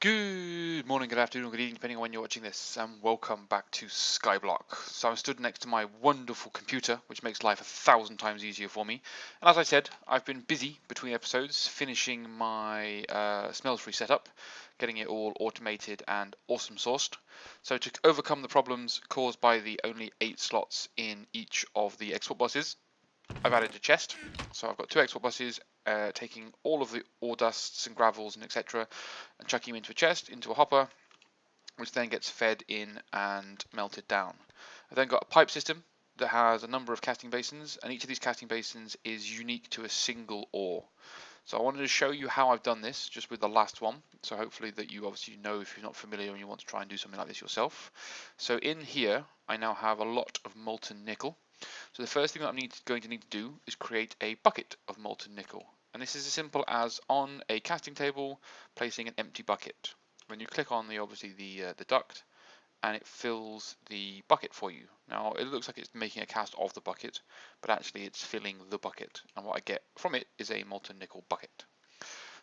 Good morning, good afternoon, good evening, depending on when you're watching this, and welcome back to Skyblock. So I'm stood next to my wonderful computer, which makes life 1,000 times easier for me. And as I said, I've been busy between episodes, finishing my smeltery setup, getting it all automated and awesome sourced. So to overcome the problems caused by the only 8 slots in each of the export buses, I've added a chest. So I've got 2 export buses, taking all of the ore dusts and gravels and etc. and chucking them into a chest, into a hopper, which then gets fed in and melted down. I've then got a pipe system that has a number of casting basins, and each of these casting basins is unique to a single ore. So I wanted to show you how I've done this just with the last one. So hopefully that you obviously know if you're not familiar and you want to try and do something like this yourself. So in here, I now have a lot of molten nickel. So the first thing that I'm going to need to do is create a bucket of molten nickel. And this is as simple as on a casting table, placing an empty bucket. When you click on obviously the duct, and it fills the bucket for you. Now it looks like it's making a cast of the bucket, but actually it's filling the bucket. And what I get from it is a molten nickel bucket.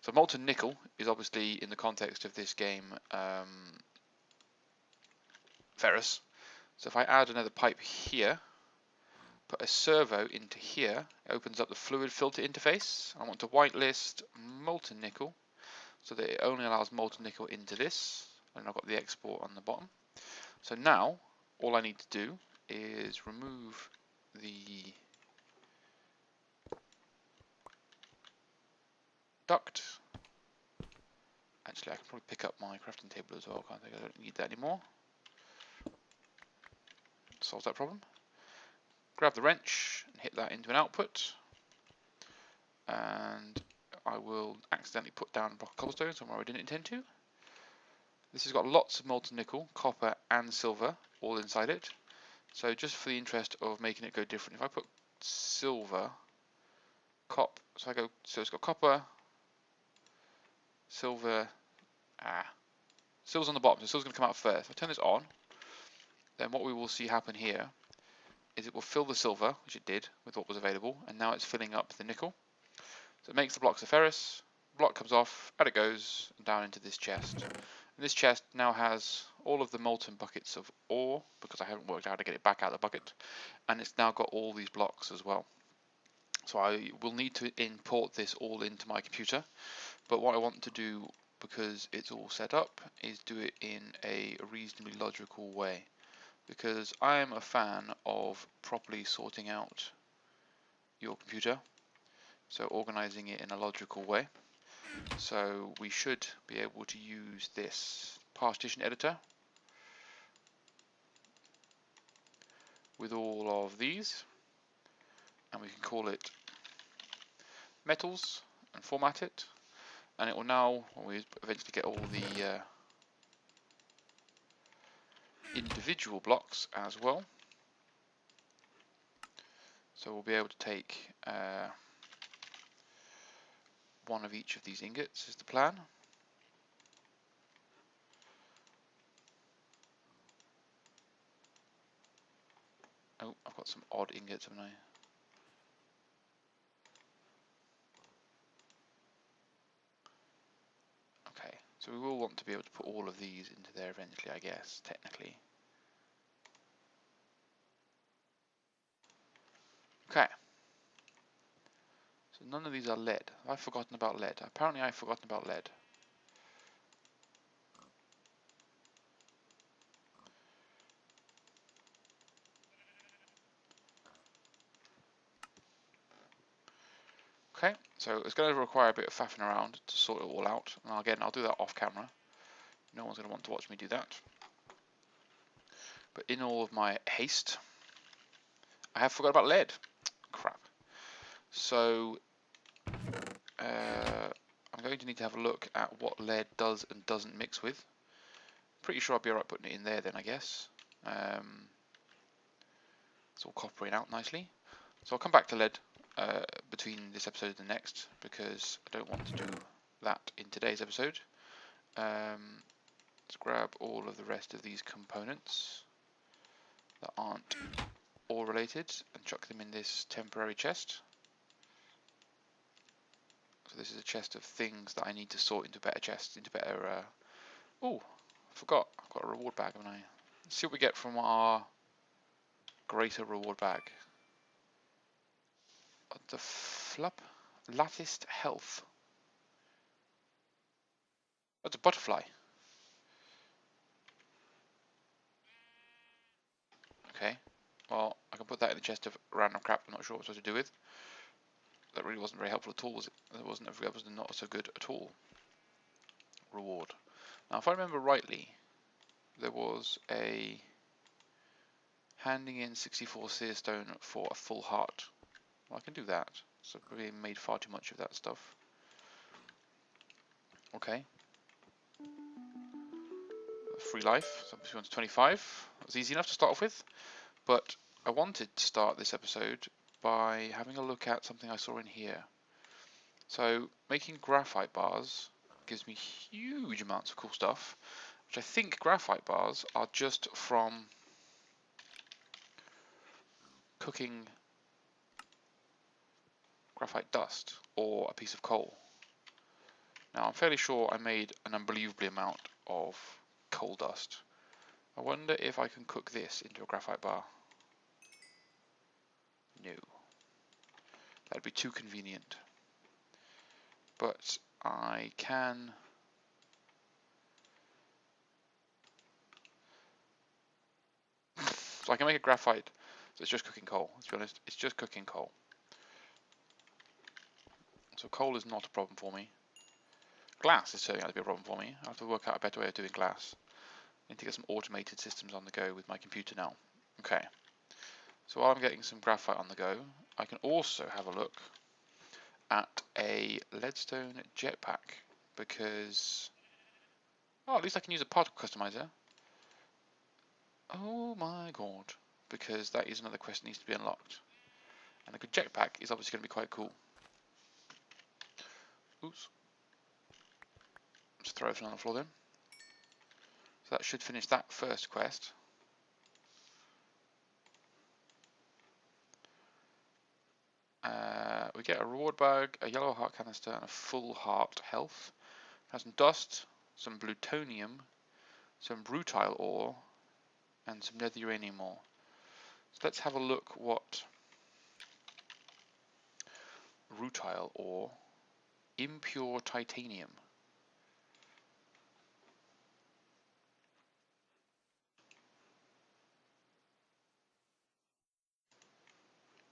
So molten nickel is obviously, in the context of this game, ferrous. So if I add another pipe here, put a servo into here, it opens up the fluid filter interface. I want to whitelist molten nickel so that it only allows molten nickel into this, and I've got the export on the bottom. So now all I need to do is remove the duct. Actually, I can probably pick up my crafting table as well, can't I? I don't need that anymore. Solves that problem. Grab the wrench and hit that into an output, and I will accidentally put down a block of cobblestone somewhere I didn't intend to. This has got lots of molten nickel, copper and silver all inside it. So just for the interest of making it go different, if I put silver, so it's got copper, silver, silver's on the bottom, so silver's going to come out first. If I turn this on, then what we will see happen here is it will fill the silver, which it did with what was available, and now it's filling up the nickel. So it makes the blocks of ferrous, block comes off, out it goes, and down into this chest. And this chest now has all of the molten buckets of ore, because I haven't worked out how to get it back out of the bucket, and it's now got all these blocks as well. So I will need to import this all into my computer, but what I want to do, because it's all set up, is do it in a reasonably logical way. Because I am a fan of properly sorting out your computer, so organizing it in a logical way. So we should be able to use this partition editor with all of these, and we can call it metals and format it, and it will now, when we eventually get all the individual blocks as well, so we'll be able to take one of each of these ingots is the plan. Oh, I've got some odd ingots, haven't I? Okay, so we will want to be able to put all of these into there eventually, I guess, technically. Okay. So none of these are lead. Have I forgotten about lead? Apparently I've forgotten about lead. Okay, so it's going to require a bit of faffing around to sort it all out. And again, I'll do that off camera. No one's going to want to watch me do that. But in all of my haste, I have forgot about lead. Crap. So I'm going to need to have a look at what lead does and doesn't mix with. Pretty sure I'll be alright putting it in there then, I guess. It's all coppering out nicely. So I'll come back to lead between this episode and the next, because I don't want to do that in today's episode. Let's grab all of the rest of these components that aren't ore related and chuck them in this temporary chest. So this is a chest of things that I need to sort into better chests, into better Oh, I forgot. I've got a reward bag, haven't I? Let's see what we get from our greater reward bag. The flub latticed health. That's a butterfly. Okay. Well, I can put that in the chest of random crap I'm not sure what to do with. That really wasn't very helpful at all, was it? That was not so good at all. Reward. Now, if I remember rightly, there was a handing in 64 seer stone for a full heart. Well, I can do that. So I've probably made far too much of that stuff. Okay. Free life. So this one's 25. That was easy enough to start off with. But I wanted to start this episode by having a look at something I saw in here. So making graphite bars gives me huge amounts of cool stuff, which I think graphite bars are just from cooking graphite dust or a piece of coal. Now I'm fairly sure I made an unbelievable amount of coal dust. I wonder if I can cook this into a graphite bar. No. That'd be too convenient. But I can... So I can make a graphite, so it's just cooking coal. Let's be honest, it's just cooking coal. So coal is not a problem for me. Glass is certainly going to be a problem for me. I have to work out a better way of doing glass. I need to get some automated systems on the go with my computer now. Okay. So while I'm getting some graphite on the go, I can also have a look at a leadstone jetpack because... Oh, at least I can use a particle customizer. Oh my god. Because that is another quest that needs to be unlocked. And a good jetpack is obviously going to be quite cool. Oops. Just throw everything on the floor then. So that should finish that first quest. We get a reward bag, a yellow heart canister, and a full heart health. Has some dust, some plutonium, some rutile ore, and some nether uranium ore. So let's have a look what rutile ore, impure titanium.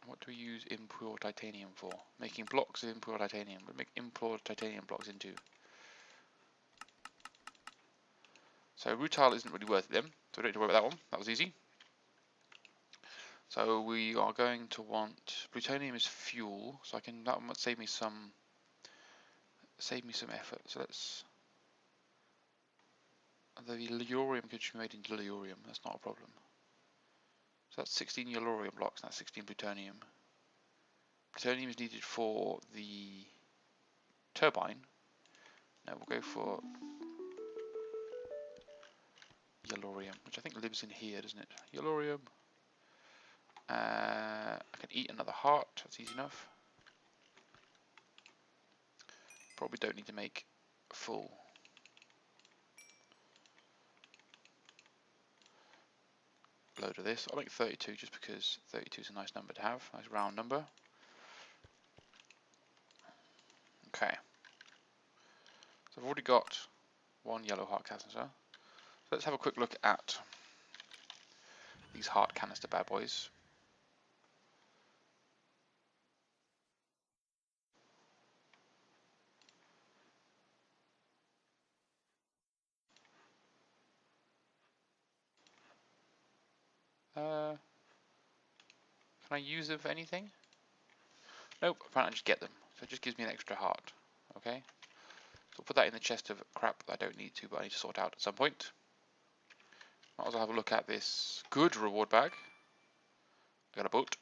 What do we use impure titanium for? Making blocks of impure titanium. We make impure titanium blocks into. So rutile isn't really worth it then, so we don't need to worry about that one. That was easy. So we are going to want plutonium is fuel, so that one might save me some effort. So let's the yellorium could be made into yellorium. That's not a problem. So that's 16 yellorium blocks. And that's 16 plutonium. Plutonium is needed for the turbine. Now we'll go for yellorium, which I think lives in here, doesn't it? Yellorium. I can eat another heart. That's easy enough. Probably don't need to make a full. Load of this. I'll make 32 just because 32 is a nice number to have, nice round number. Okay. So I've already got one yellow heart canister. So let's have a quick look at these heart canister bad boys. Can I use them for anything? Nope, apparently I just get them. So it just gives me an extra heart. Okay. So I'll put that in the chest of crap that I don't need to, but I need to sort out at some point. Might as well have a look at this good reward bag. I got a boat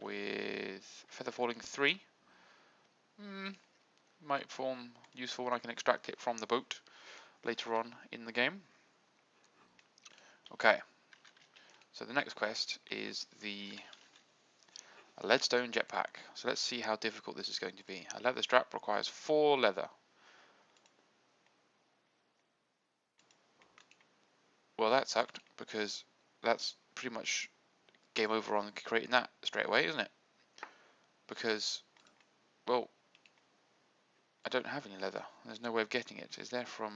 with feather falling 3. Might form useful when I can extract it from the boat later on in the game. Okay. So the next quest is the leadstone jetpack. So let's see how difficult this is going to be. A leather strap requires 4 leather. Well, that sucked, because that's pretty much game over on creating that straight away, isn't it? Because, well, I don't have any leather. There's no way of getting it. Is there from...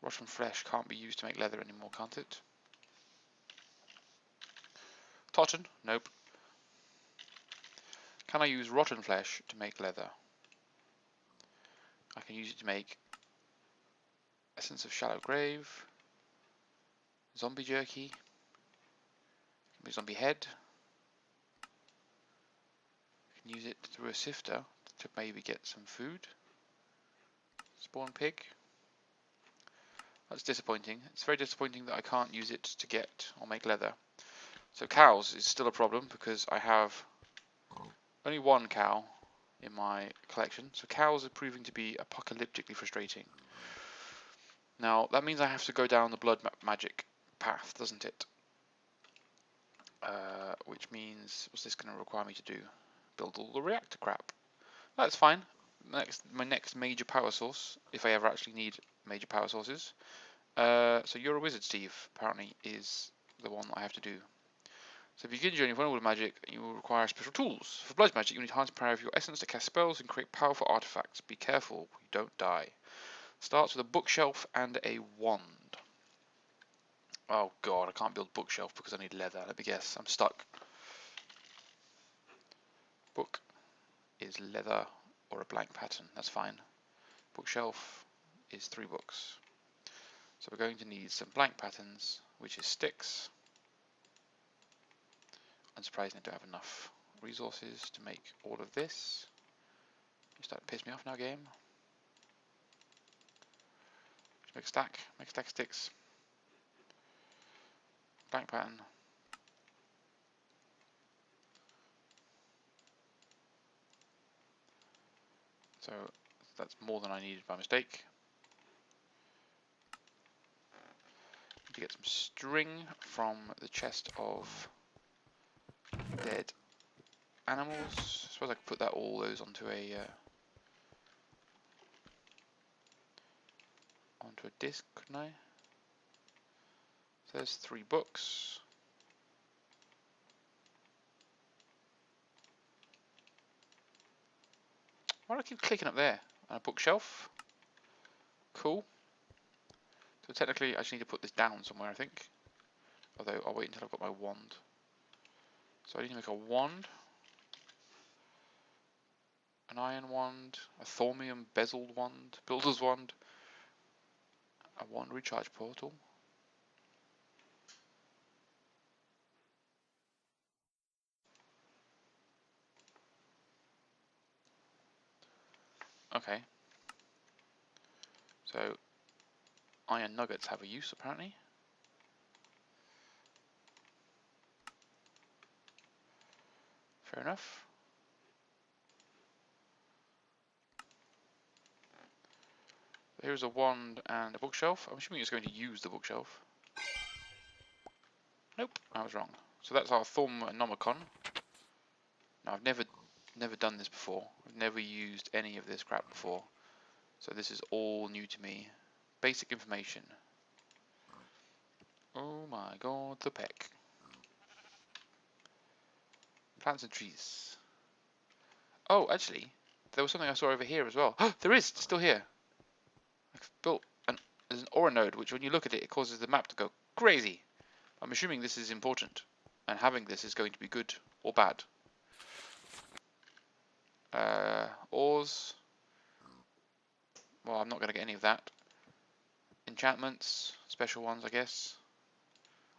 rotten flesh can't be used to make leather anymore, can't it? Totten? Nope. Can I use rotten flesh to make leather? I can use it to make essence of shallow grave, zombie jerky, zombie head. I can use it through a sifter to maybe get some food. Spawn pig. That's disappointing. It's very disappointing that I can't use it to get or make leather. So cows is still a problem because I have only one cow in my collection. So cows are proving to be apocalyptically frustrating. Now that means I have to go down the blood magic path, doesn't it? Which means, what's this going to require me to do? Build all the reactor crap. That's fine. My next major power source, if I ever actually need major power sources. So you're a wizard, Steve, apparently, is the one that I have to do. So if you begin your journey of vulnerable magic, you will require special tools. For blood magic, you need to harness the power of your essence to cast spells and create powerful artifacts. Be careful, you don't die. Starts with a bookshelf and a wand. Oh god, I can't build bookshelf because I need leather. Let me guess, I'm stuck. Book is leather or a blank pattern, that's fine. Bookshelf is 3 books. So we're going to need some blank patterns, which is sticks. Unsurprisingly, I don't have enough resources to make all of this. You start to piss me off now, game. Make a stack sticks. Blank pattern. So that's more than I needed by mistake. Need to get some string from the chest of dead animals. I suppose I could put all those onto a disc, couldn't I? So there's 3 books. Why do I keep clicking up there? And a bookshelf. Cool. So technically I just need to put this down somewhere, I think. Although I'll wait until I've got my wand. So I need to make a wand. An iron wand. A thormium bezeled wand. Builder's wand. A wand recharge portal. Okay. So iron nuggets have a use apparently. Fair enough. Here's a wand and a bookshelf. I'm assuming it's going to use the bookshelf. Nope, I was wrong. So that's our Thormonomicon. Now I've never done this before. I've never used any of this crap before. So this is all new to me. Basic information. Oh my god, the peck. Plants and trees. Oh, actually, there was something I saw over here as well. There is, it's still here. I've built there's an aura node, which when you look at it, it causes the map to go crazy. I'm assuming this is important, and having this is going to be good or bad. Ores. Well, I'm not going to get any of that. Enchantments, special ones, I guess.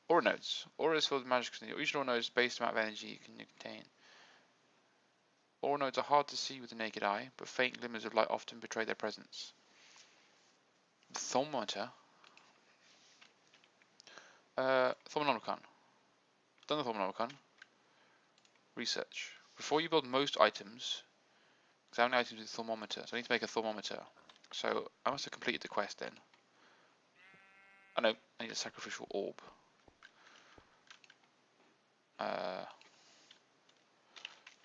Aura nodes. Auras for the magic. Each aura node is based amount of energy you can contain. Aura nodes are hard to see with the naked eye, but faint glimmers of light often betray their presence. The thermometer. Thermonomicon. Done the Thermonomicon. Research. Before you build most items, examine items with thermometer. So I need to make a thermometer. So I must have completed the quest then. Oh no, I need a sacrificial orb.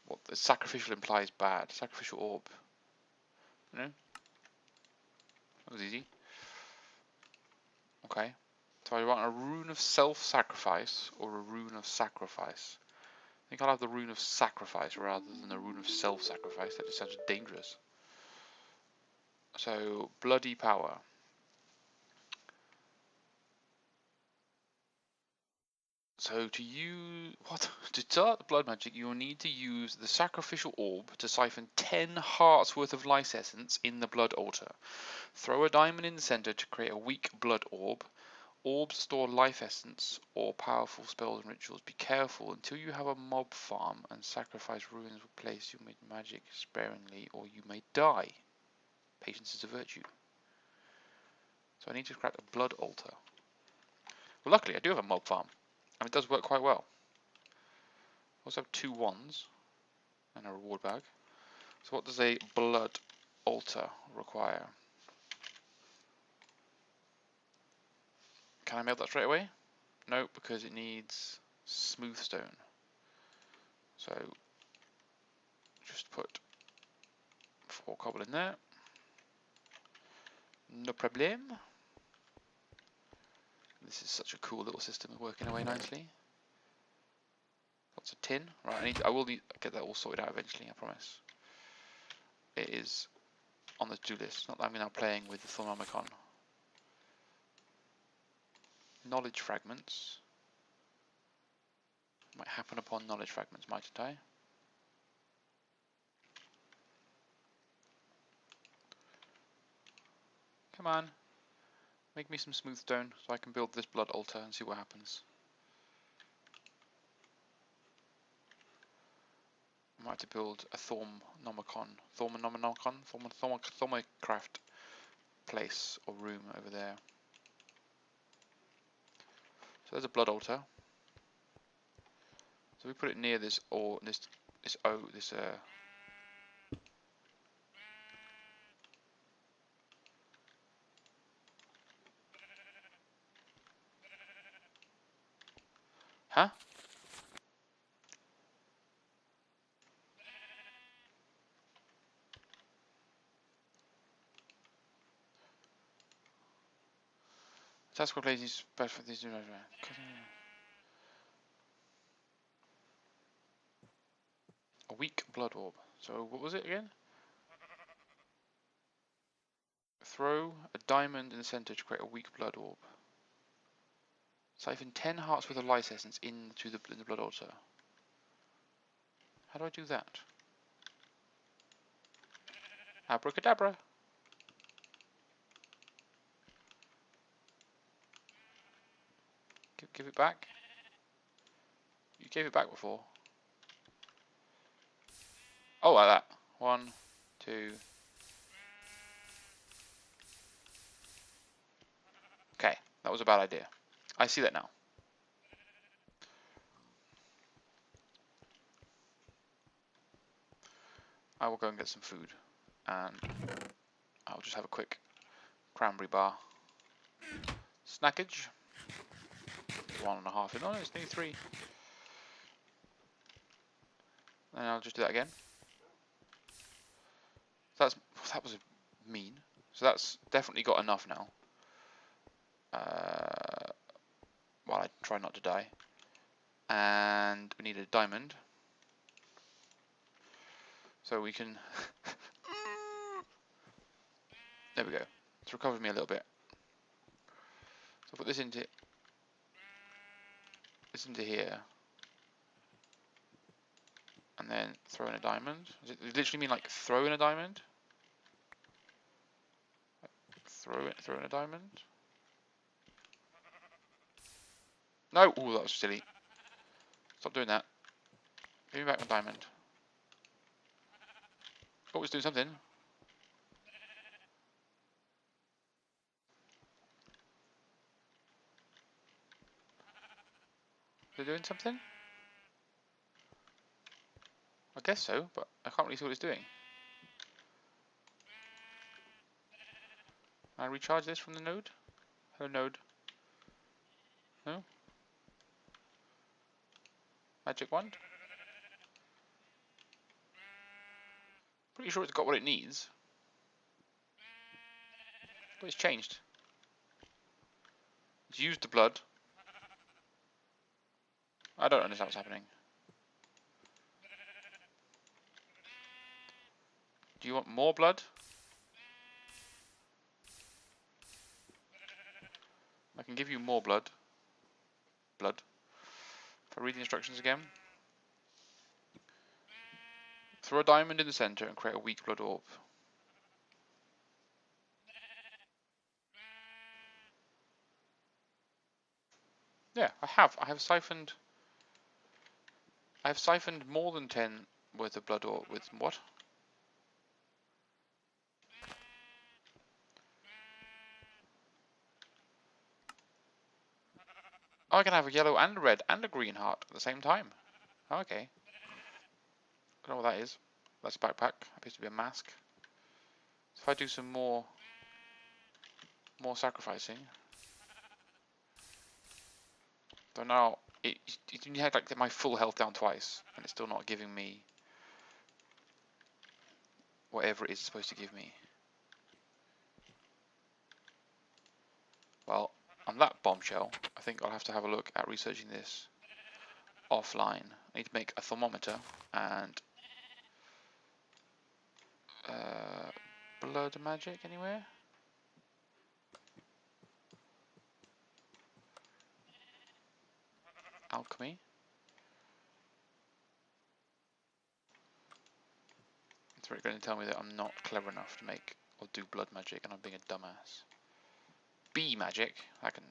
what the sacrificial implies bad. Sacrificial orb. You know? That was easy. Okay. So I want a rune of self-sacrifice or a rune of sacrifice. I think I'll have the rune of sacrifice rather than the rune of self-sacrifice. That just sounds dangerous. So, bloody power. So to start the blood magic, you will need to use the sacrificial orb to siphon 10 hearts worth of life essence in the blood altar. Throw a diamond in the center to create a weak blood orb. Orbs store life essence or powerful spells and rituals. Be careful until you have a mob farm and sacrifice ruins will place you with magic sparingly or you may die. Patience is a virtue. So I need to craft a blood altar. Well, luckily I do have a mob farm and it does work quite well. I also have 2 wands and a reward bag. So what does a blood altar require? Can I melt that straight away? No, because it needs smooth stone. So just put 4 cobble in there. No problem. This is such a cool little system working away nicely. Lots of tin. Right, I will get that all sorted out eventually, I promise. It is on the to-do list. Not that I'm now playing with the Thornomicon. Knowledge fragments. Might happen upon knowledge fragments, mightn't I? Come on. Make me some smooth stone so I can build this blood altar and see what happens. I might have to build a Thormicraft place or room over there. So there's a blood altar. So we put it near this Huh? Task plays is best for these. A weak blood orb. So what was it again? Throw a diamond in the center to create a weak blood orb. Siphon 10 hearts with a life essence into the blood altar. How do I do that? Abracadabra. Give it back. You gave it back before. Oh, like that. 1, 2. Okay, that was a bad idea. I see that now. I will go and get some food. And I'll just have a quick cranberry bar. Snackage. 1.5 in. Oh, no, it's nearly 3. And I'll just do that again. So that was mean. So that's definitely got enough now. While I try not to die. And we need a diamond. So we can... There we go. It's recovered me a little bit. So I'll put this into here. And then throw in a diamond. Does it literally mean like throw in a diamond? Throw in a diamond? No! Ooh, that was silly. Stop doing that. Give me back my diamond. Oh, it's doing something. Is it doing something? I guess so, but I can't really see what it's doing. Can I recharge this from the node? Hello, node. No? Magic wand? Pretty sure it's got what it needs. But it's changed. It's used the blood. I don't understand what's happening. Do you want more blood? I can give you more blood. If I read the instructions again. Throw a diamond in the center and create a weak blood orb. Yeah, I have siphoned. I have siphoned more than 10 worth of blood orb with what? Oh, I can have a yellow and a red and a green heart at the same time. Oh, okay. I don't know what that is. That's a backpack. Appears to be a mask. So if I do some more sacrificing. So now it had like my full health down twice, and it's still not giving me whatever it is supposed to give me. Well, on that bombshell, I think I'll have to have a look at researching this offline. I need to make a thermometer and blood magic anywhere? Alchemy. It's really going to tell me that I'm not clever enough to make or do blood magic and I'm being a dumbass. Bee magic, that can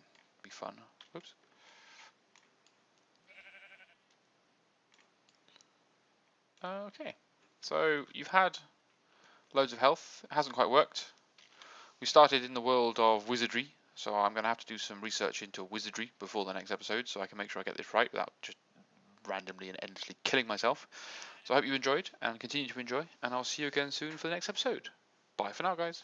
be fun. Oops. Okay, so you've had loads of health. It hasn't quite worked. We started in the world of wizardry, so I'm going to have to do some research into wizardry before the next episode so I can make sure I get this right without just randomly and endlessly killing myself. So I hope you enjoyed and continue to enjoy, and I'll see you again soon for the next episode. Bye for now, guys.